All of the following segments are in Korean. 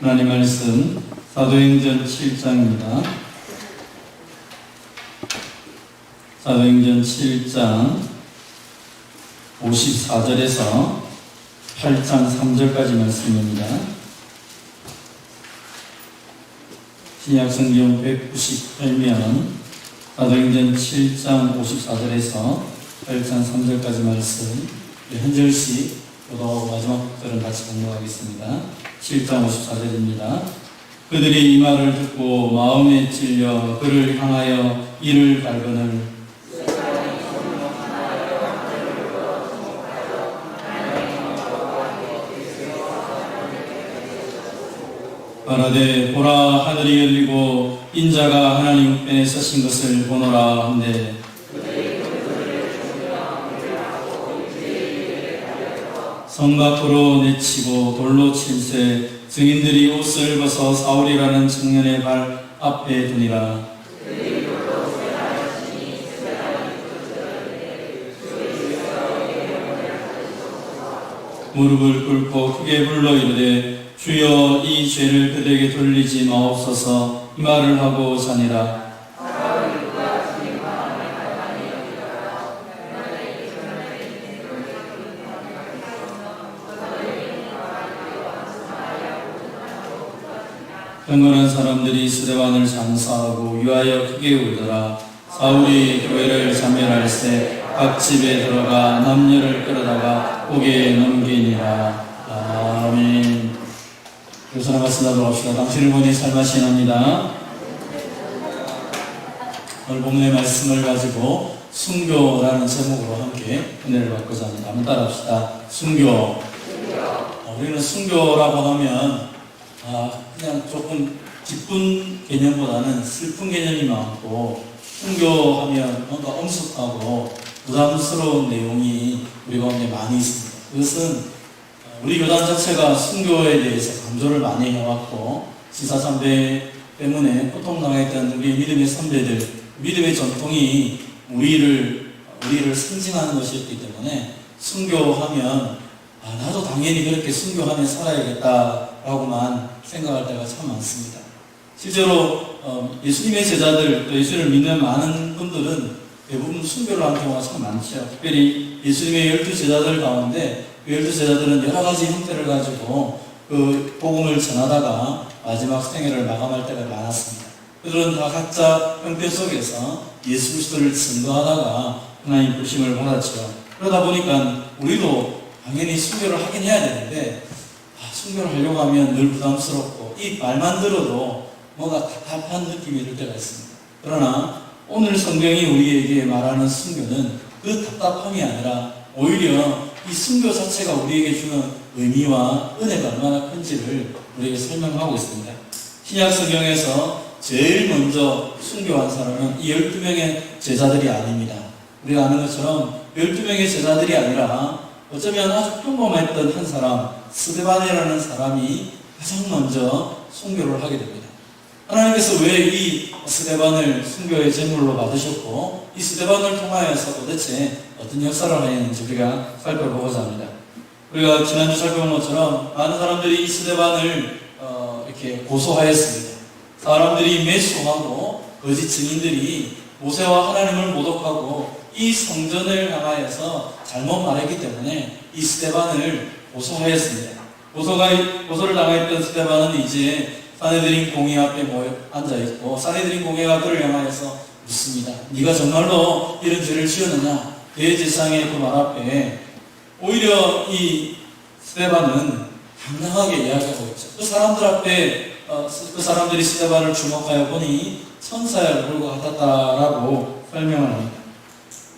하나님 말씀 사도행전 7장입니다. 사도행전 7장 54절에서 8장 3절까지 말씀입니다. 신약성경 198면 사도행전 7장 54절에서 8장 3절까지 말씀 한 절씩 또 마지막 절은 같이 공부하겠습니다. 7장 54절입니다. 그들이 이 말을 듣고 마음에 찔려 그를 향하여 이를 갈거늘 가라되 보라 하늘이 열리고 인자가 하나님 우편에 서신 것을 보노라 한데 성 밖으로 내치고 돌로 칠세 증인들이 옷을 벗어 사울이라는 청년의 발 앞에 두니라. 무릎을 꿇고 크게 불러 이르되 주여 이 죄를 그들에게 돌리지 마옵소서 이 말을 하고 자니라. 경건한 사람들이 스데반을 장사하고 위하여 크게 울더라. 사울이 교회를 자멸할세 각 집에 들어가 남녀를 끌어다가 옥에 넘기니라. 아멘. 교사나 말씀 나도록 합시다. 당신을 보니 살마시납니다. 오늘 본문의 말씀을 가지고 순교라는 제목으로 함께 은혜를 받고자 합니다. 한번 따라합시다. 순교. 우리는 순교라고 하면 그냥 조금 기쁜 개념보다는 슬픈 개념이 많고, 순교하면 뭔가 엄숙하고 부담스러운 내용이 우리 가운데 많이 있습니다. 그것은 우리 교단 자체가 순교에 대해서 강조를 많이 해왔고, 지사상배 때문에 고통당했던 우리 믿음의 선배들, 믿음의 전통이 우리를 상징하는 것이었기 때문에 순교하면 나도 당연히 그렇게 순교하며 살아야겠다라고만 생각할 때가 참 많습니다. 실제로 예수님의 제자들, 또 예수를 믿는 많은 분들은 대부분 순교를 한 경우가 참 많죠. 특별히 예수님의 12제자들 가운데 그 12제자들은 여러 가지 형태를 가지고 그 복음을 전하다가 마지막 생애를 마감할 때가 많았습니다. 그들은 다 각자 형태 속에서 예수 그리스도를 증거하다가 하나님 부심을 받았죠. 그러다 보니까 우리도 당연히 순교를 하긴 해야 되는데 순교를 하려고 하면 늘 부담스럽고 이 말만 들어도 뭔가 답답한 느낌이 들 때가 있습니다. 그러나 오늘 성경이 우리에게 말하는 순교는 그 답답함이 아니라 오히려 이 순교 자체가 우리에게 주는 의미와 은혜가 얼마나 큰지를 우리에게 설명하고 있습니다. 신약 성경에서 제일 먼저 순교한 사람은 이 12명의 제자들이 아닙니다. 우리가 아는 것처럼 12명의 제자들이 아니라 어쩌면 아주 평범했던 한 사람, 스데반이라는 사람이 가장 먼저 순교를 하게 됩니다. 하나님께서 왜 이 스데반을 순교의 제물로 받으셨고 이 스데반을 통하여서 도대체 어떤 역사를 하였는지 우리가 살펴보고자 합니다. 우리가 지난주 살펴본 것처럼 많은 사람들이 이 스데반을 이렇게 고소하였습니다. 사람들이 매수하고 거짓 증인들이 모세와 하나님을 모독하고 이 성전을 향하여서 잘못 말했기 때문에 이 스데반을 고소하였습니다. 고소를 당했던 스데반은 이제 사내들인 공회 앞에 앉아있고 사내들인 공회가 그를 향하여서 묻습니다. 네가 정말로 이런 죄를 지었느냐? 대제사장의 그 말 앞에 오히려 이 스데반은 당당하게 이야기하고 있죠. 그 사람들 앞에 그 사람들이 스데반을 주목하여 보니 천사의 얼굴과 같았다라고 설명을 합니다.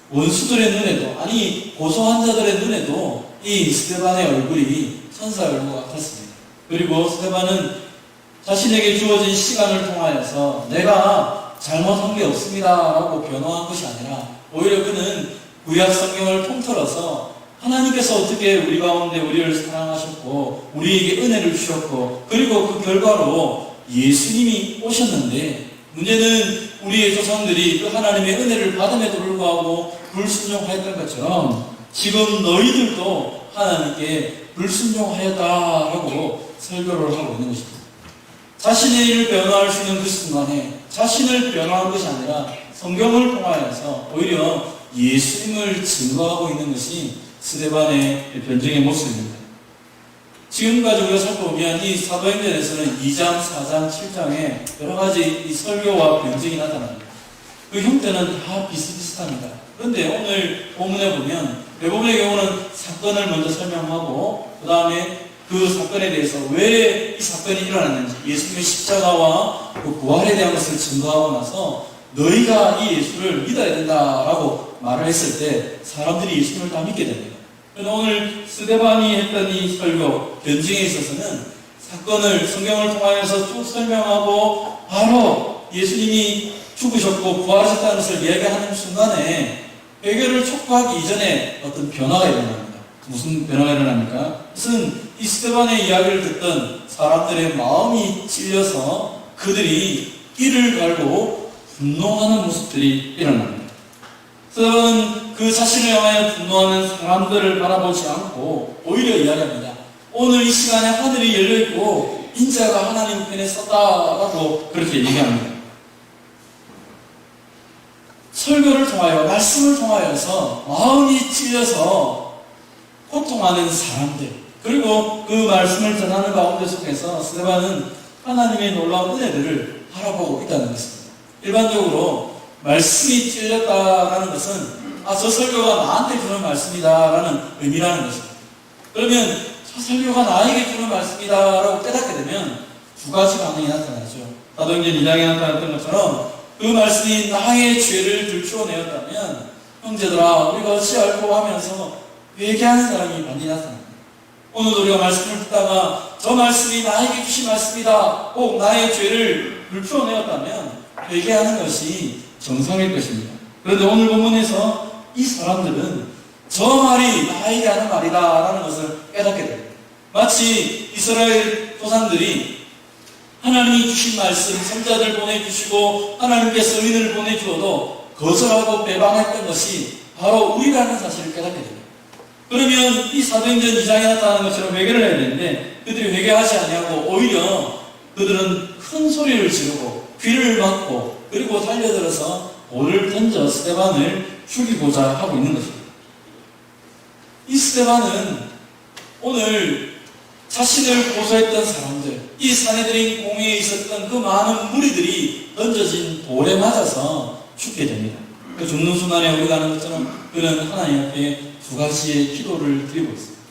원수들의 눈에도, 아니 고소한 자들의 눈에도 이 스데반의 얼굴이 천사의 얼굴과 같았습니다. 그리고 스데반은 자신에게 주어진 시간을 통하여서 내가 잘못한 게 없습니다 라고 변호한 것이 아니라 오히려 그는 구약 성경을 통틀어서 하나님께서 어떻게 우리 가운데 우리를 사랑하셨고 우리에게 은혜를 주셨고 그리고 그 결과로 예수님이 오셨는데 문제는 우리의 조상들이 그 하나님의 은혜를 받음에도 불구하고 불순종하였던 것처럼 지금 너희들도 하나님께 불순종하였다라고 설교를 하고 있는 것입니다. 자신의 일을 변화할 수 있는 그 순간에 자신을 변화한 것이 아니라 성경을 통하여서 오히려 예수님을 증거하고 있는 것이 스데반의 변증의 모습입니다. 지금까지 우리가 살펴보면 이 사도행전에서는 2장, 4장, 7장에 여러 가지 이 설교와 변증이 나타납니다. 그 형태는 다 비슷비슷합니다. 그런데 오늘 본문에 보면 대부분의 경우는 사건을 먼저 설명하고 그 다음에 그 사건에 대해서 왜 이 사건이 일어났는지 예수님의 십자가와 그 부활에 대한 것을 증거하고 나서 너희가 이 예수를 믿어야 된다라고 말을 했을 때 사람들이 예수님을 다 믿게 됩니다. 그래서 오늘 스데반이 했던 이 설교, 변증에 있어서는 사건을 성경을 통하여서 쭉 설명하고 바로 예수님이 죽으셨고 부활하셨다는 것을 이야기하는 순간에 회개를 촉구하기 이전에 어떤 변화가 일어납니다. 무슨 변화가 일어납니까? 그것은 이 스데반의 이야기를 듣던 사람들의 마음이 찔려서 그들이 이를 갈고 분노하는 모습들이 일어납니다. 스데반은 그 자신을 향하여 분노하는 사람들을 바라보지 않고 오히려 이야기합니다. 오늘 이 시간에 하늘이 열려있고 인자가 하나님 편에 섰다라고 그렇게 얘기합니다. 설교를 통하여 말씀을 통하여서 마음이 찔려서 고통하는 사람들 그리고 그 말씀을 전하는 가운데 속에서 스데반은 하나님의 놀라운 은혜들을 바라보고 있다는 것입니다. 일반적으로 말씀이 찔렸다라는 것은 저 설교가 나한테 주는 말씀이다라는 의미라는 것입니다. 그러면 저 설교가 나에게 주는 말씀이다라고 깨닫게 되면 두 가지 반응이 나타나죠. 사도행전 2장에 나타났던 것처럼 그 말씀이 나의 죄를 들추어내었다면 형제들아 우리가 어찌할꼬 하면서 회개하는 사람이 반드시 나타납니다. 오늘 우리가 말씀을 듣다가 저 말씀이 나에게 주신 말씀이다 꼭 나의 죄를 들추어내었다면 회개하는 것이 정상일 것입니다. 그런데 오늘 본문에서 이 사람들은 저 말이 나에게 하는 말이다 라는 것을 깨닫게 됩니다. 마치 이스라엘 조상들이 하나님이 주신 말씀, 선자들 보내주시고 하나님께서 의인을 보내주어도 거절하고 배반했던 것이 바로 우리라는 사실을 깨닫게 됩니다. 그러면 이 사도행전 2장에 나타나는 것처럼 회개를 해야 되는데 그들이 회개하지 아니하고 오히려 그들은 큰 소리를 지르고 귀를 막고 그리고 달려들어서 돌을 던져 스데반을 죽이고자 하고 있는 것입니다. 이 스데반은 오늘 자신을 고소했던 사람들, 이 사내들인 공회에 있었던 그 많은 무리들이 던져진 돌에 맞아서 죽게 됩니다. 그 죽는 순간에 우리가 아는 것처럼 그는 하나님 앞에 두 가지의 기도를 드리고 있습니다.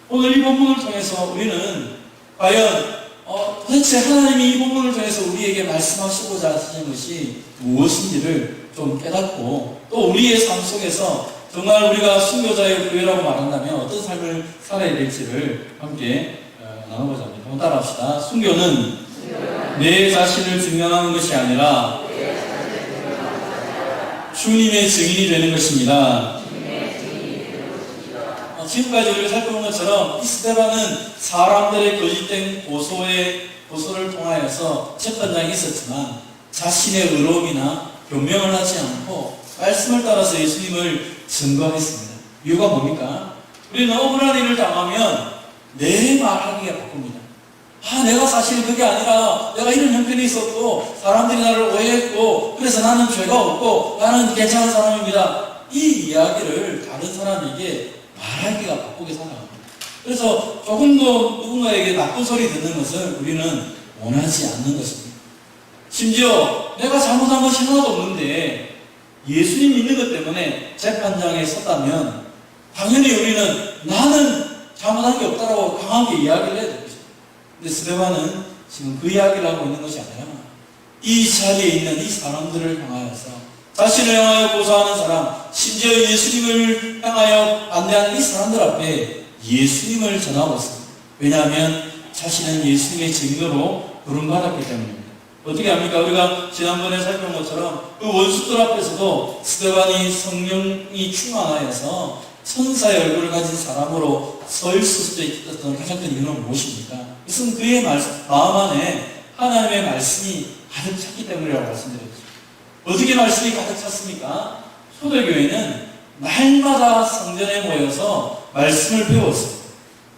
오늘 이 본문을 통해서 우리는 과연 도대체 하나님이 이 본문을 통해서 우리에게 말씀하시고자 하시는 것이 무엇인지를 좀 깨닫고 또 우리의 삶 속에서 정말 우리가 순교자의 구애라고 말한다면 어떤 삶을 살아야 될지를 함께 나눠보자 합니다. 한번 따라합시다. 순교는 내 자신을 증명하는 것이 아니라 주님의 증인이 되는 것입니다. 지금까지 우리가 살펴본 것처럼 이 스데반은 사람들의 거짓된 고소를 통하여서 재판장이 있었지만 자신의 의로움이나 변명을 하지 않고 말씀을 따라서 예수님을 증거했습니다. 이유가 뭡니까? 우리는 억울한 일을 당하면 내 말하기가 바쁩니다. 내가 사실 그게 아니라 내가 이런 형편이 있었고 사람들이 나를 오해했고 그래서 나는 죄가 없고 나는 괜찮은 사람입니다. 이 이야기를 다른 사람에게 말하기가 바쁘게 살아갑니다. 그래서 조금도 누군가에게 나쁜 소리 듣는 것을 우리는 원하지 않는 것입니다. 심지어 내가 잘못한 것이 하나도 없는데 예수님 믿는 것 때문에 재판장에 섰다면 당연히 우리는 나는 잘못한 게 없다라고 강하게 이야기를 해야 되겠죠. 근데 스데반은 지금 그 이야기를 하고 있는 것이 아니라 이 자리에 있는 이 사람들을 향하여서 자신을 향하여 고소하는 사람, 심지어 예수님을 향하여 반대하는 이 사람들 앞에 예수님을 전하고 있습니다. 왜냐하면 자신은 예수님의 증거로 부름받았기 때문입니다. 어떻게 합니까? 우리가 지난번에 살펴본 것처럼 그 원수들 앞에서도 스데반이 성령이 충만하여서 천사의 얼굴을 가진 사람으로 서 있을 수 있었던 가장 큰 이유는 무엇입니까? 이것은 그의 마음 안에 하나님의 말씀이 가득 찼기 때문이라고 말씀드렸죠. 어떻게 말씀이 가득 찼습니까? 초대교회는 날마다 성전에 모여서 말씀을 배웠습니다.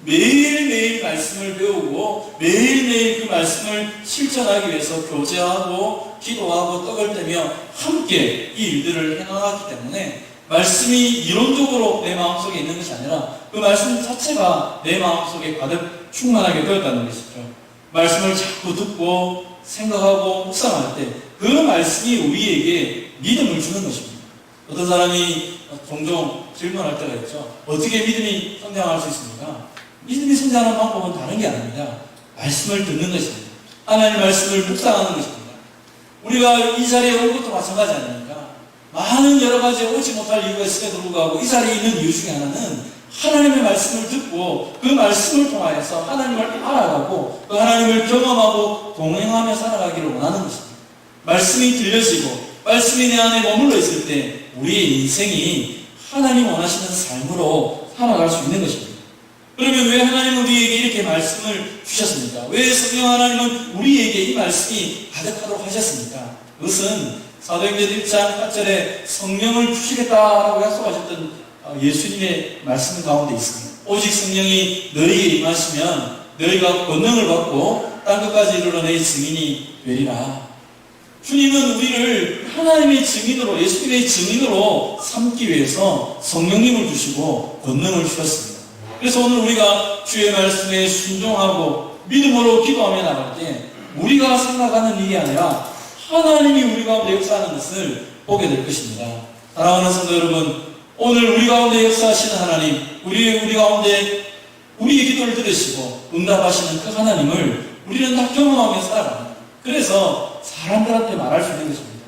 매일매일 말씀을 배우고 매일매일 그 말씀을 실천하기 위해서 교제하고 기도하고 떡을 떼며 함께 이 일들을 해나가기 때문에 말씀이 이론적으로 내 마음속에 있는 것이 아니라 그 말씀 자체가 내 마음속에 가득 충만하게 되었다는 것이죠. 말씀을 자꾸 듣고 생각하고 묵상할 때 그 말씀이 우리에게 믿음을 주는 것입니다. 어떤 사람이 종종 질문할 때가 있죠. 어떻게 믿음이 성장할 수 있습니까? 믿음이 성장하는 방법은 다른 게 아닙니다. 말씀을 듣는 것입니다. 하나님의 말씀을 묵상하는 것입니다. 우리가 이 자리에 온 것도 마찬가지 아닙니까? 많은 여러 가지 오지 못할 이유가 있음에도 불구하고 이 자리에 있는 이유 중에 하나는 하나님의 말씀을 듣고 그 말씀을 통하여서 하나님을 알아가고 그 하나님을 경험하고 동행하며 살아가기를 원하는 것입니다. 말씀이 들려지고 말씀이 내 안에 머물러 있을 때 우리의 인생이 하나님 원하시는 삶으로 살아갈 수 있는 것입니다. 그러면 왜 하나님은 우리에게 이렇게 말씀을 주셨습니까? 왜 성령 하나님은 우리에게 이 말씀이 가득하도록 하셨습니까? 그것은 사도행전 1장 8절에 성령을 주시겠다라고 약속하셨던 예수님의 말씀 가운데 있습니다. 오직 성령이 너희에게 임하시면 너희가 권능을 받고 땅끝까지 이르러 내 증인이 되리라. 주님은 우리를 하나님의 증인으로, 예수님의 증인으로 삼기 위해서 성령님을 주시고 권능을 주셨습니다. 그래서 오늘 우리가 주의 말씀에 순종하고 믿음으로 기도하며 나갈 때 우리가 생각하는 일이 아니라 하나님이 우리 가운데 역사하는 것을 보게 될 것입니다. 사랑하는 성도 여러분, 오늘 우리 가운데 역사하시는 하나님, 우리 가운데 우리의 기도를 들으시고 응답하시는 그 하나님을 우리는 다 경험하며 살아갑니다. 그래서 사람들한테 말할 수 있는 것입니다.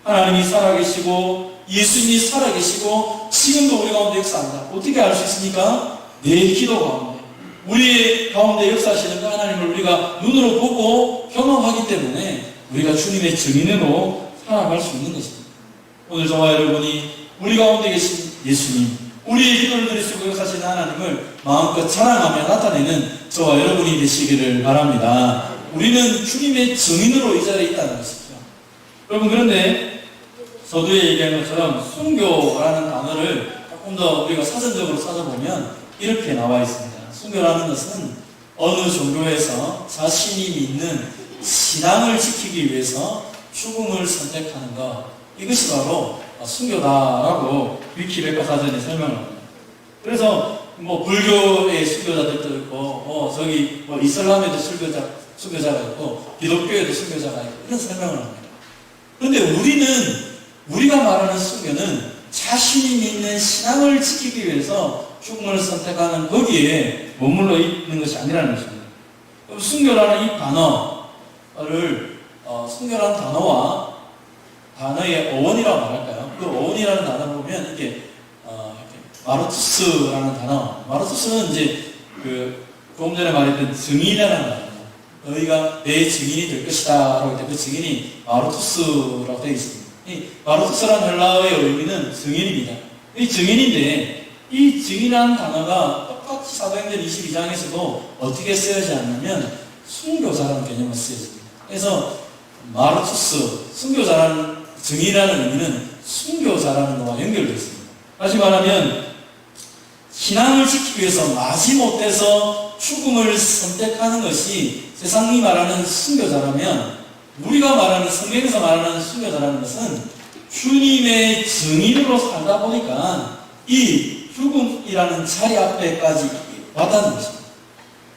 하나님이 살아계시고 예수님이 살아계시고 지금도 우리 가운데 역사한다. 어떻게 알 수 있습니까? 내 기도 가운데 우리 가운데 역사하시는 그 하나님을 우리가 눈으로 보고 경험하기 때문에 우리가 주님의 증인으로 살아갈 수 있는 것입니다. 오늘 저와 여러분이 우리 가운데 계신 예수님, 우리의 기도를 들으시고 역사하시는 하나님을 마음껏 자랑하며 나타내는 저와 여러분이 되시기를 바랍니다. 우리는 주님의 증인으로 이 자리에 있다는 것이죠. 여러분, 그런데 서두에 얘기한 것처럼 순교라는 단어를 조금 더 우리가 사전적으로 찾아보면 이렇게 나와 있습니다. 순교라는 것은 어느 종교에서 자신이 믿는 신앙을 지키기 위해서 죽음을 선택하는 것, 이것이 바로 순교다라고 위키백과 사전에 설명을 합니다. 그래서 불교의 순교자들도 있고 저기 이슬람에도 순교자가 있고 기독교에도 순교자가 있고 이런 설명을 합니다. 그런데 우리가 말하는 순교는 자신이 믿는 신앙을 지키기 위해서 죽음을 선택하는 거기에 머물러 있는 것이 아니라는 것입니다. 순교라는 이 단어를 순교라는 단어와 단어의 어원이라고 말할까요? 그 어원이라는 단어를 보면 이게 마르투스라는 단어, 마르투스는 이제 조금 전에 말했던 증인이라는 단어입니다. 너희가 내 증인이 될 것이다 라고 할 때 그 증인이 마르투스라고 되어 있습니다. 이 마르투스라는 헬라어의 의미는 증인입니다. 이 증인인데 이 증인이라는 단어가 똑같이 사도행전 22장에서도 어떻게 쓰여지지 않냐면 순교자라는 개념으로 쓰여집니다. 그래서 마르투스, 순교자라는 증인이라는 의미는 순교자라는 것과 연결되어 있습니다. 다시 말하면 신앙을 지키기 위해서 마지못해서 죽음을 선택하는 것이 세상이 말하는 순교자라면 우리가 말하는 성경에서 말하는 순교자라는 것은 주님의 증인으로 살다 보니까 이 죽음이라는 자리 앞에까지 왔다는 것입니다.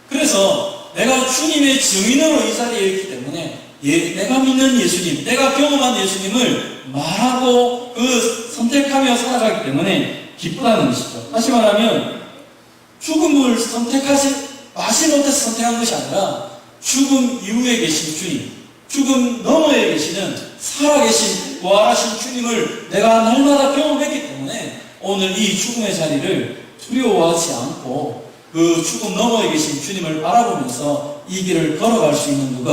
그래서 내가 주님의 증인으로 이 자리에 있기 때문에 내가 믿는 예수님, 내가 경험한 예수님을 말하고 선택하며 살아가기 때문에 기쁘다는 것이죠. 다시 말하면 죽음을 마지못해서 선택한 것이 아니라 죽음 이후에 계신 주님, 죽음 너머에 계시는 살아계신 부활하신 주님을 내가 날마다 경험했기 때문에 오늘 이 죽음의 자리를 두려워하지 않고 그 죽음 너머에 계신 주님을 바라보면서 이 길을 걸어갈 수 있는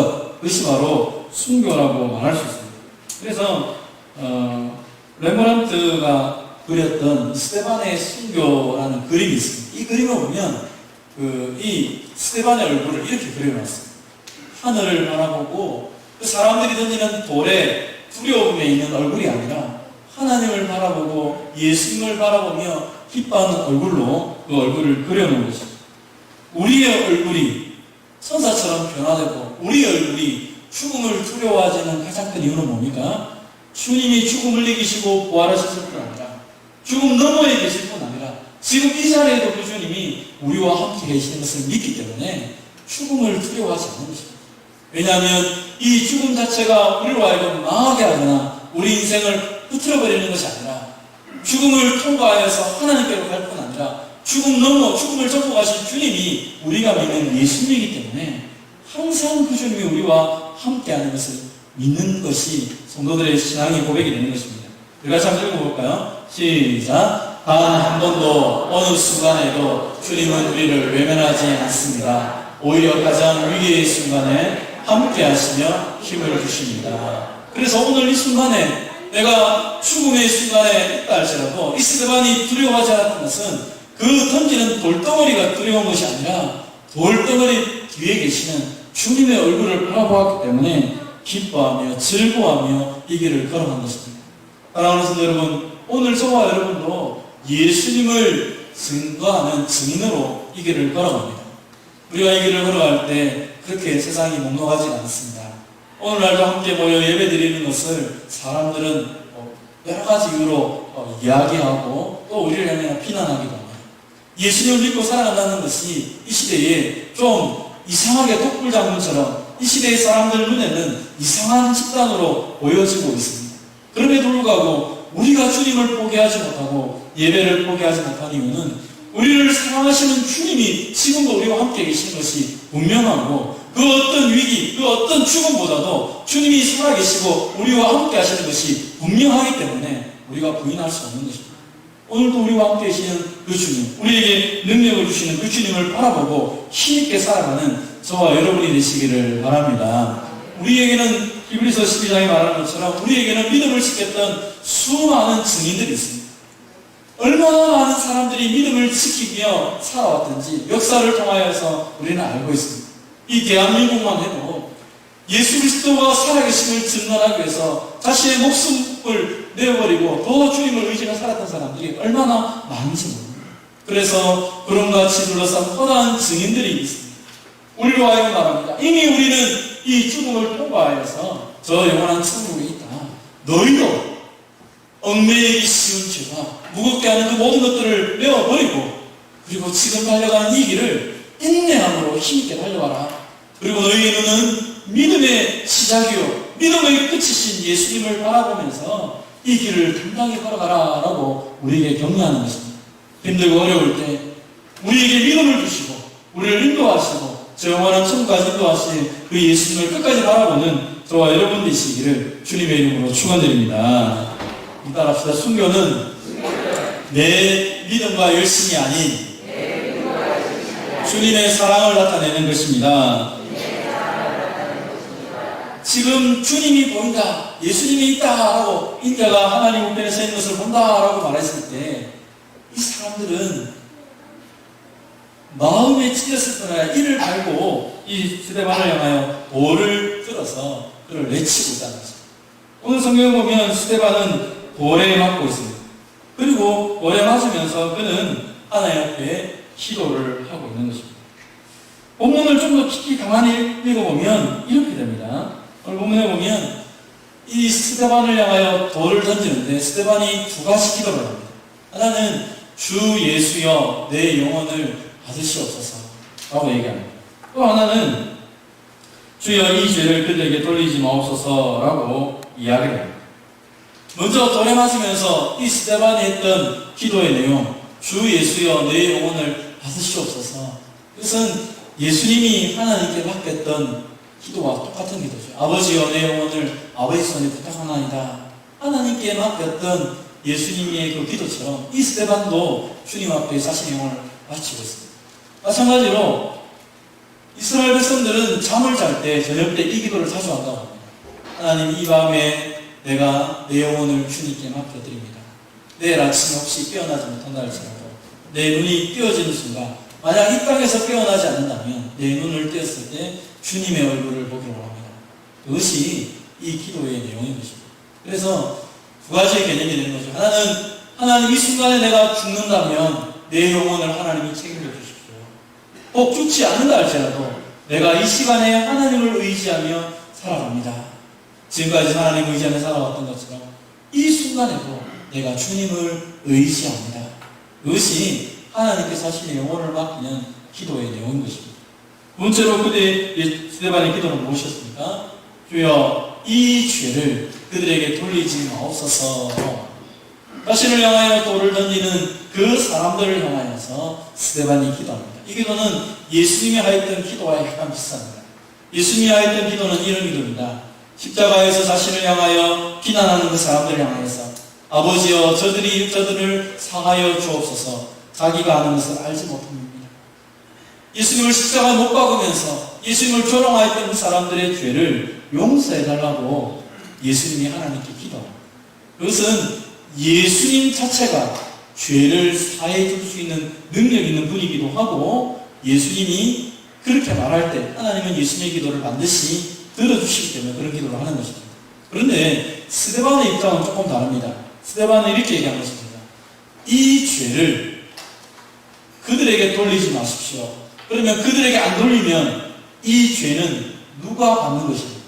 그것이 바로 순교라고 말할 수 있습니다. 그래서 레므란트가 그렸던 스테반의 순교라는 그림이 있습니다. 이 그림을 보면 이 스테반의 얼굴을 이렇게 그려놨습니다. 하늘을 바라보고 그 사람들이 던지는 돌에 두려움에 있는 얼굴이 아니라 하나님을 바라보고 예수님을 바라보며 기뻐하는 얼굴로 그 얼굴을 그려놓은 것입니다. 우리의 얼굴이 천사처럼 변화되고 우리의 얼굴이 죽음을 두려워하지는 가장 큰 이유는 뭡니까? 주님이 죽음을 이기시고 부활하셨을 뿐 아니라 죽음 너머에 계실 뿐 아니라 지금 이 자리에도 그 주님이 우리와 함께 계시는 것을 믿기 때문에 죽음을 두려워하지 않는 것입니다. 왜냐하면 이 죽음 자체가 우리로 하여금 망하게 하거나 우리 인생을 흐트러버리는 것이 아니라 죽음을 통과하여서 하나님께로 갈 뿐 아니라 죽음 넘어 죽음을 접어가신 주님이 우리가 믿는 예수님이기 때문에 항상 그 주님이 우리와 함께하는 것을 믿는 것이 성도들의 신앙의 고백이 되는 것입니다. 우리 같이 한번 읽어볼까요? 시작. 단 한 번도 어느 순간에도 주님은 우리를 외면하지 않습니다. 오히려 가장 위기의 순간에 함께 하시며 힘을 주십니다. 그래서 오늘 이 순간에 내가 죽음의 순간에 있다 할지라도 이 스데반이 두려워하지 않았던 것은 그 던지는 돌덩어리가 두려운 것이 아니라 돌덩어리 뒤에 계시는 주님의 얼굴을 바라보았기 때문에 기뻐하며 즐거워하며 이 길을 걸어간 것입니다. 사랑하는 성도 여러분, 오늘 저와 여러분도 예수님을 증거하는 증인으로 이 길을 걸어갑니다. 우리가 이 길을 걸어갈 때 그렇게 세상이 녹록하지 않습니다. 오늘날도 함께 모여 예배 드리는 것을 사람들은 여러 가지 이유로 이야기하고 또 우리를 향해 비난하기도 합니다. 예수님을 믿고 살아간다는 것이 이 시대에 좀 이상하게 독불장군처럼 이 시대의 사람들 눈에는 이상한 집단으로 보여지고 있습니다. 그럼에도 불구하고 우리가 주님을 포기하지 못하고 예배를 포기하지 못한 이유는 우리를 사랑하시는 주님이 지금도 우리와 함께 계신 것이 분명하고 그 어떤 위기, 그 어떤 죽음보다도 주님이 살아계시고 우리와 함께 하시는 것이 분명하기 때문에 우리가 부인할 수 없는 것입니다. 오늘도 우리와 함께 계시는 그 주님, 우리에게 능력을 주시는 그 주님을 바라보고 힘있게 살아가는 저와 여러분이 되시기를 바랍니다. 우리에게는 히브리서 12장에 말하는 것처럼 우리에게는 믿음을 지켰던 수많은 증인들이 있습니다. 얼마나 많은 사람들이 믿음을 지키며 살아왔던지 역사를 통하여서 우리는 알고 있습니다. 이 대한민국만 해도 예수 그리스도가 살아계심을 증언하기 위해서 자신의 목숨을 내어버리고 더 주님을 의지하며 살았던 사람들이 얼마나 많은지 모릅니다. 그래서 구름같이 둘러싼 허다한 증인들이 있습니다. 우리로 하여금 말합니다. 이미 우리는 이 죽음을 통과하여서 저 영원한 천국에 있다. 너희도 얽매이기 쉬운 죄와 무겁게 하는 그 모든 것들을 내어버리고 그리고 지금 달려가는 이 길을 인내함으로 힘있게 달려가라. 그리고 너희의 눈은 믿음의 시작이요 믿음의 끝이신 예수님을 바라보면서 이 길을 당당히 걸어가라 라고 우리에게 격려하는 것입니다. 힘들고 어려울 때 우리에게 믿음을 주시고 우리를 인도하시고 저 영원한 천국까지 인도하신 그 예수님을 끝까지 바라보는 저와 여러분 되시기를 주님의 이름으로 축원드립니다. 따라합시다. 순교는 내 믿음과 열심이 아닌 주님의 사랑을 나타내는 것입니다. 지금 주님이 보인다, 예수님이 있다 하고 인자가 하나님 우편에 서 있는 것을 본다 라고 말했을 때 이 사람들은 마음에 찔렸을 뿐 아니라 이를 갈고 이 스데반을 향하여 돌을 들어서 그를 내치고 있다는 것입니다. 오늘 성경을 보면 스데반은 돌에 맞고 있습니다. 그리고 돌에 맞으면서 그는 하나님 앞에 기도를 하고 있는 것입니다. 본문을 좀 더 깊이 가만히 읽어보면 이렇게 됩니다. 오늘 본문에 보면 이 스데반을 향하여 돌을 던지는데 스데반이 두 가지 기도를 합니다. 하나는 주 예수여 내 영혼을 받으시옵소서 라고 얘기합니다. 또 하나는 주여 이 죄를 그들에게 돌리지 마옵소서 라고 이야기를 합니다. 먼저 돌에 맞으면서 이 스데반이 했던 기도의 내용, 주 예수여 내 영혼을 받으시옵소서. 그것은 예수님이 하나님께 맡겼던 기도와 똑같은 기도죠. 아버지여 내 영혼을 아버지 손에 부탁하나이다. 하나님께 맡겼던 예수님의 그 기도처럼 이 스데반도 주님 앞에 자신의 영혼을 바치고 있습니다. 마찬가지로 이스라엘 백성들은 잠을 잘 때 저녁 때 이 기도를 자주 한다고 합니다. 하나님 이 밤에 내가 내 영혼을 주님께 맡겨드립니다. 내일 아침 혹시 깨어나지 못한다 할지라도 내 눈이 띄어지는 순간 만약 이 땅에서 깨어나지 않는다면 내 눈을 띄었을 때 주님의 얼굴을 보기로 합니다. 그것이 이 기도의 내용인 것입니다. 그래서 두 가지의 개념이 되는 거죠. 하나는 하나님 이 순간에 내가 죽는다면 내 영혼을 하나님이 책임져 주십시오. 꼭 죽지 않는다 할지라도 내가 이 시간에 하나님을 의지하며 살아갑니다. 지금까지 하나님을 의지하며 살아왔던 것처럼 이 순간에도 내가 주님을 의지합니다. 그것이 하나님께 자신의 영혼을 맡기는 기도의 내용인 것입니다. 두 번째로 그때 스데반의 기도는 무엇이었습니까? 주여 이 죄를 그들에게 돌리지 마옵소서. 자신을 향하여 돌을 던지는 그 사람들을 향하여서 스데반이 기도합니다. 이 기도는 예수님이 하였던 기도와 약간 비슷합니다. 예수님이 하였던 기도는 이런 기도입니다. 십자가에서 자신을 향하여 비난하는 그 사람들을 향하여서 아버지여 저들을 상하여 주옵소서. 자기가 하는 것을 알지 못합니다. 예수님을 십자가에 못 박으면서 예수님을 조롱하였던 그 사람들의 죄를 용서해달라고 예수님이 하나님께 기도합니다. 그것은 예수님 자체가 죄를 사해 줄 수 있는 능력 있는 분이기도 하고, 예수님이 그렇게 말할 때 하나님은 예수님의 기도를 반드시 들어주시기 때문에 그런 기도를 하는 것입니다. 그런데 스데반의 입장은 조금 다릅니다. 스데반은 이렇게 얘기한 것입니다. 이 죄를 그들에게 돌리지 마십시오. 그러면 그들에게 안 돌리면 이 죄는 누가 받는 것입니까?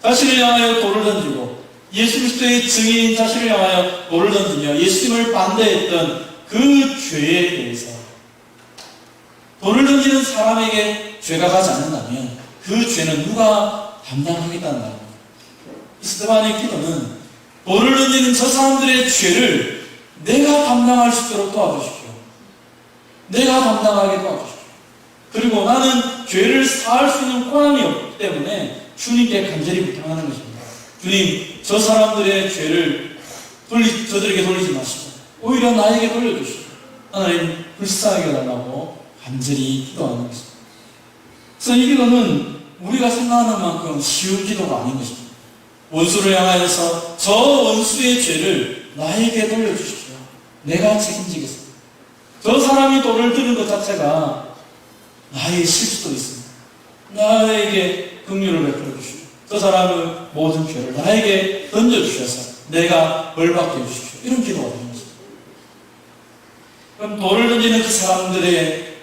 자신을 향하여 돌을 던지고 예수 그리스도의 증인인 자신을 향하여 돌을 던지며 예수님을 반대했던 그 죄에 대해서 돌을 던지는 사람에게 죄가 가지 않는다면 그 죄는 누가 담당하겠다는 말입니다. 스데반의 기도는 돌을 던지는 저 사람들의 죄를 내가 담당할 수 있도록 도와주십시오. 내가 담당하게 도와주십시오. 그리고 나는 죄를 사할 수 있는 권한이 없기 때문에 주님께 간절히 부탁하는 것입니다. 주님, 저 사람들의 죄를 저들에게 돌리지 마시고 오히려 나에게 돌려주시고 하나님 불쌍하게 해달라고 간절히 기도하는 것입니다. 그래서 이 기도는 우리가 생각하는 만큼 쉬운 기도가 아닌 것입니다. 원수를 향하여서 저 원수의 죄를 나에게 돌려주십시오. 내가 책임지겠습니다. 저 사람이 돌을 드는 것 자체가 나의 실수도 있습니다. 나에게 긍휼을 베풀어 주시고 저 사람의 모든 죄를 나에게 던져주셔서 내가 벌받게 해주십시오. 이런 기도가 되는 것입니다. 그럼 돌을 던지는 그 사람들의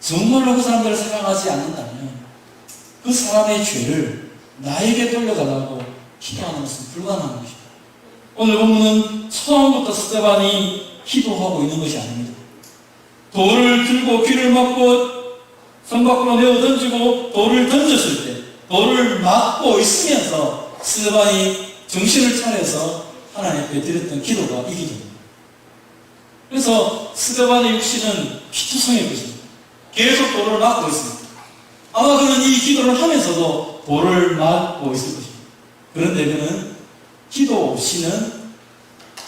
정말로 그 사람들을 사랑하지 않는다면 그 사람의 죄를 나에게 돌려달라고 기도하는 것은 불가능한 것입니다. 오늘 본문은 처음부터 스데반이 기도하고 있는 것이 아닙니다. 돌을 들고 귀를 막고 성 밖으로 내어 던지고 돌을 던졌을 때 돌을 막고 있으면서 스데반이 정신을 차려서 하나님 앞에 드렸던 기도가 이 기도입니다. 그래서 스데반의 육신은 피투성일 것입니다. 계속 돌을 막고 있습니다. 아마 그는 이 기도를 하면서도 돌을 막고 있을 것입니다. 그런데 그는 기도 없이는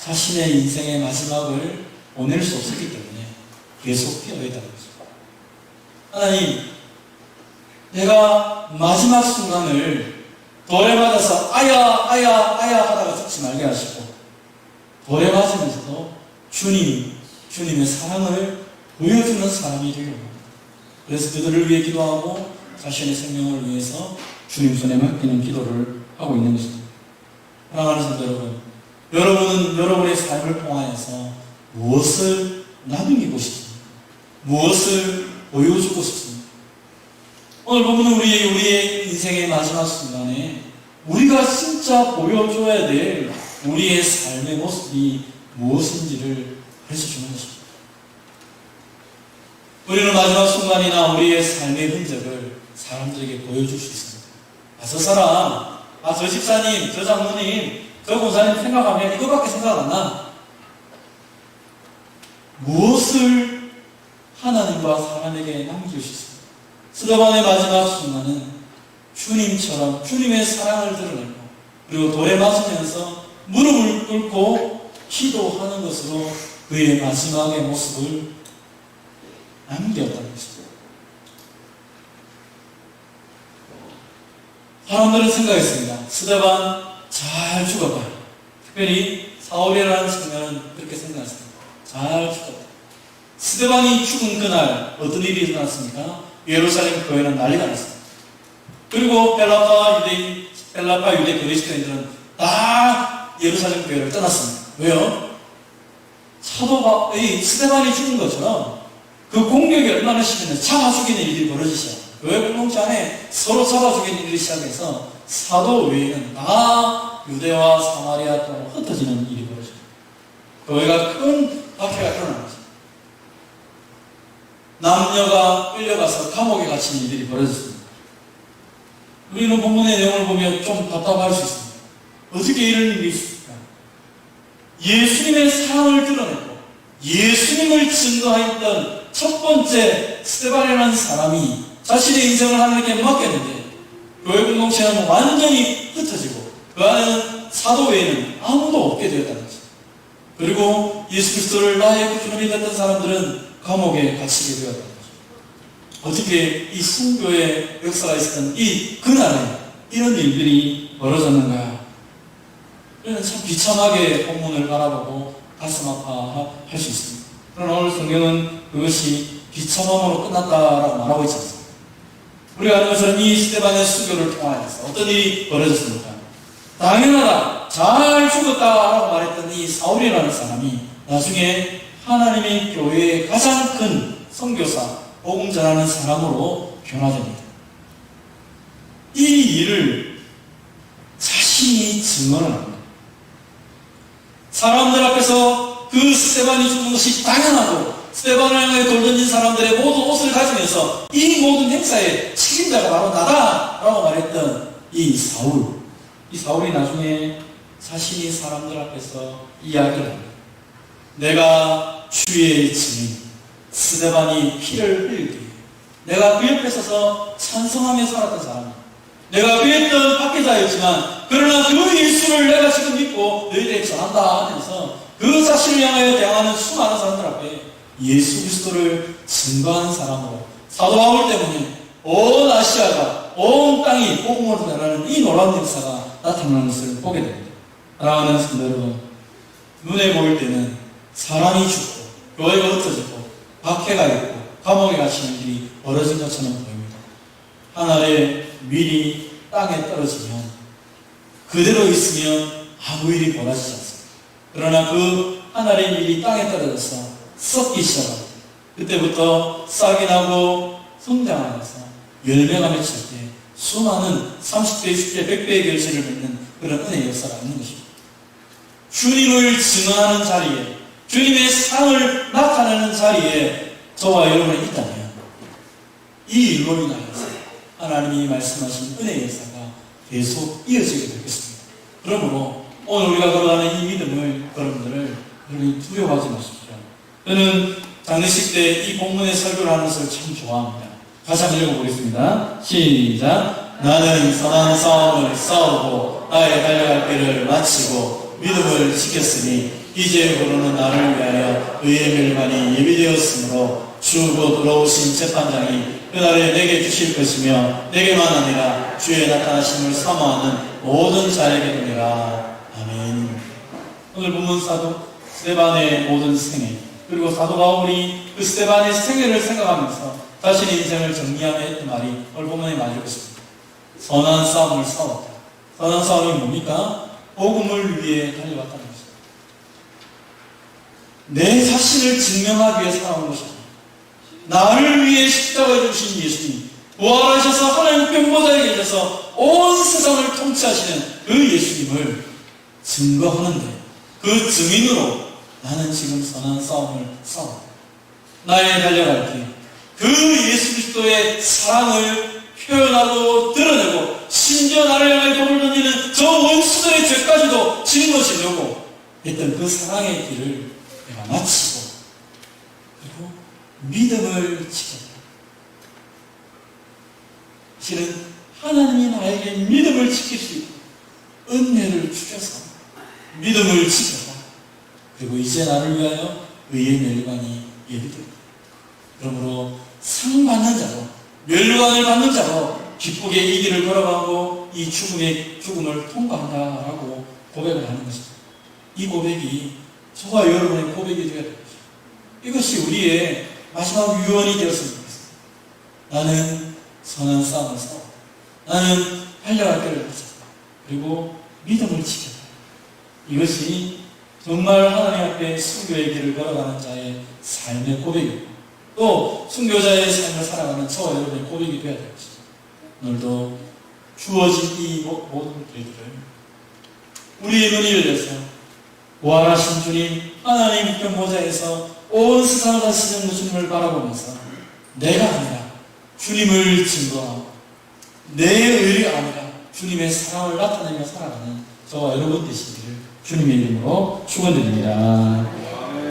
자신의 인생의 마지막을 보낼 수 없었기 때문에 계속 기도했다는 것입니다. 하나님, 내가 마지막 순간을 돌에 맞아서 아야 하다가 죽지 말게 하시고 돌에 맞으면서도 주님의 사랑을 보여주는 사람이 되려고 합니다. 그래서 그들을 위해 기도하고 자신의 생명을 위해서 주님 손에 맡기는 기도를 하고 있는 것입니다. 사랑하는 성도 여러분, 여러분은 여러분의 삶을 통하여서 무엇을 나누고 싶습니까? 무엇을 보여주고 싶습니까? 오늘 보면 우리의 인생의 마지막 순간에 우리가 진짜 보여줘야 될 우리의 삶의 모습이 무엇인지를 가르쳐주는 것입니다. 우리는 마지막 순간이나 우리의 삶의 흔적을 사람들에게 보여줄 수 있습니다. 저 사람, 저 집사님, 저 장로님, 저 권사님 생각하면 이거밖에 생각 안 나. 무엇을 하나님과 사람에게 남길 수 있습니다. 스데반의 마지막 순간은 주님처럼 주님의 사랑을 드러내고 그리고 돌에 맞으면서 무릎을 꿇고 기도하는 것으로 그의 마지막의 모습을 남겼다는 것입니다. 사람들은 생각했습니다. 스데반 잘 죽어봐. 특별히 사울이라는 청년은 그렇게 생각했습니다. 잘 죽었다. 스데반이 죽은 그날 어떤 일이 일어났습니까? 예루살렘 교회는 난리가 났습니다. 그리고 벨라파 유대 그리스도인들은 다 예루살렘 교회를 떠났습니다. 왜요? 스데반이 죽은 것처럼 그 공격이 얼마나 심했냐. 잡아 죽이는 일이 벌어지죠. 교회 공동체 안에 서로 잡아 죽이는 일이 시작해서 사도 외에는 다 유대와 사마리아 또 흩어지는 일이 벌어져요. 교회가 큰 박해가 일어나는 거죠. 남녀가 끌려가서 감옥에 갇힌 일들이 벌어졌습니다. 우리는 본문의 내용을 보면 좀 답답할 수 있습니다. 어떻게 이런 일이 있습니까? 예수님의 사랑을 드러냈고 예수님을 증거했던 첫 번째 스데반이라는 사람이 자신의 인생을 하나님께 맡겼는데 교회 공동체는 완전히 흩어지고 그 안에는 사도 외에는 아무도 없게 되었다는 거죠. 그리고 예수 그리스도를 나의 구주로 믿었던 사람들은 감옥에 갇히게 되었다는 거죠. 어떻게 이 순교의 역사가 있었던 이 그날에 이런 일들이 벌어졌는가? 우리는 참 비참하게 본문을 바라보고 가슴 아파할 수 있습니다. 그러나 오늘 성경은 그것이 비참함으로 끝났다라고 말하고 있지 않습니다. 우리가 아는 것처럼 이 스데반의 순교를 통하여서 어떤 일이 벌어졌습니까? 당연하다, 잘 죽었다라고 말했던 이 사울이라는 사람이 나중에 하나님의 교회의 가장 큰 선교사, 복음 전하는 사람으로 변화됩니다. 이 일을 자신이 증언을 합니다. 사람들 앞에서 그 스데반이 죽는 것이 당연하고 스데반을 향해 돌 던진 사람들의 모든 옷을 가지면서 이 모든 행사의 책임자가 바로 나다라고 말했던 이 사울이 나중에 자신이 사람들 앞에서 이야기를 합니다. 내가 주의 증인 스데반이 피를 흘릴 때 내가 그 옆에 서서 찬성하며 살았던 사람, 내가 그랬던 박해자였지만 그러나 그 예수를 내가 지금 믿고 너희들에게 전한다 하면서 그 자신을 향하여 대항하는 수많은 사람들 앞에 예수 그리스도를 증거하는 사람으로 사도 바울 때문에 온 아시아가 온 땅이 복음으로 변하는 이 놀라운 역사가 나타나는 것을 보게 됩니다. 사랑하는 성도 여러분, 눈에 보일 때는 사람이 죽고 교회가 흩어지고 박해가 있고 감옥에 갇히는 일이 벌어진 것처럼 보입니다. 하늘의 밀이 땅에 떨어지면 그대로 있으면 아무 일이 벌어지지 않습니다. 그러나 그 하늘의 밀이 땅에 떨어져서 썩기 시작합니다. 그때부터 싹이 나고 성장하면서 열매가 맺힐 때 수많은 30배, 60배, 100배의 결실을 맺는 그런 은혜의 역사가 있는 것입니다. 주님을 증언하는 자리에, 주님의 사랑을 나타내는 자리에 저와 여러분이 있다면 이 일로 인하여서 하나님이 말씀하신 은혜의 역사가 계속 이어지게 되겠습니다. 그러므로 오늘 우리가 걸어가는 이 믿음을 여러분들이 두려워하지 마십시오. 저는 장례식 때 이 본문의 설교를 하는 것을 참 좋아합니다. 다시 한번 읽어보겠습니다. 시작. 나는 선한 싸움을 싸우고 나의 달려갈 길을 마치고 믿음을 지켰으니 이제부로는 나를 위하여 의의 멸관이 예비되었으므로 주 곧 들어오신 재판장이 그날에 내게 주실 것이며 내게만 아니라 주의 나타나심을 사모하는 모든 자에게 되리라. 아멘. 오늘 본문 사도 스데반의 모든 생애, 그리고 사도 바울이 그 스데반의 생애를 생각하면서 자신의 인생을 정리하며 했던 말이 오늘 본문에 많이 있습니다. 선한 싸움을 싸웠다. 선한 싸움이 뭡니까? 복음을 위해 달려갔다는 것입니다. 내 자신을 증명하기 위해 살아온 것입니다. 나를 위해 십자가에 주신 예수님, 부활하셔서 하나님 편보자에 계셔서 온 세상을 통치하시는 그 예수님을 증거하는데 그 증인으로 나는 지금 선한 싸움을 싸웠다. 나의 달려갈 길, 그 예수 그리스도의 사랑을 표현하고 드러내고 심지어 나를 향해 돌을 던지는 저 원수들의 죄까지도 짊어지려고 했던 그 사랑의 길을 내가 마치고 그리고 믿음을 지켰다. 실은 하나님이 나에게 믿음을 지킬 수 있고 은혜를 주셔서 믿음을 지켰다. 그리고 이제 나를 위하여 의의 멸관이 예비됩니다. 그러므로 상 받는 자로, 멸관을 받는 자로 기쁘게 이 길을 걸어가고 이 죽음을 통과한다라고 고백을 하는 것입니다. 이 고백이 저와 여러분의 고백이 되어야 됩니다. 이것이 우리의 마지막 유언이 되었으면 좋겠습니다. 나는 선한 싸움을 싸웠다. 나는 달려갈 길을 가졌다. 그리고 믿음을 지켰다. 이것이 정말 하나님 앞에 순교의 길을 걸어가는 자의 삶의 고백이고 또 순교자의 삶을 살아가는 저와 여러분의 고백이 되어야 될 것입니다. 오늘도 주어진 이 모든 길들을 우리의 눈이 열려서 부활하신 주님 하나님 우편 보좌에서 온 세상을 다스리는 그 주님을 바라보면서 내가 아니라 주님을 증거하고 내 의가 아니라 주님의 사랑을 나타내며 살아가는 저와 여러분 되시기를 주님의 이름으로 축원드립니다.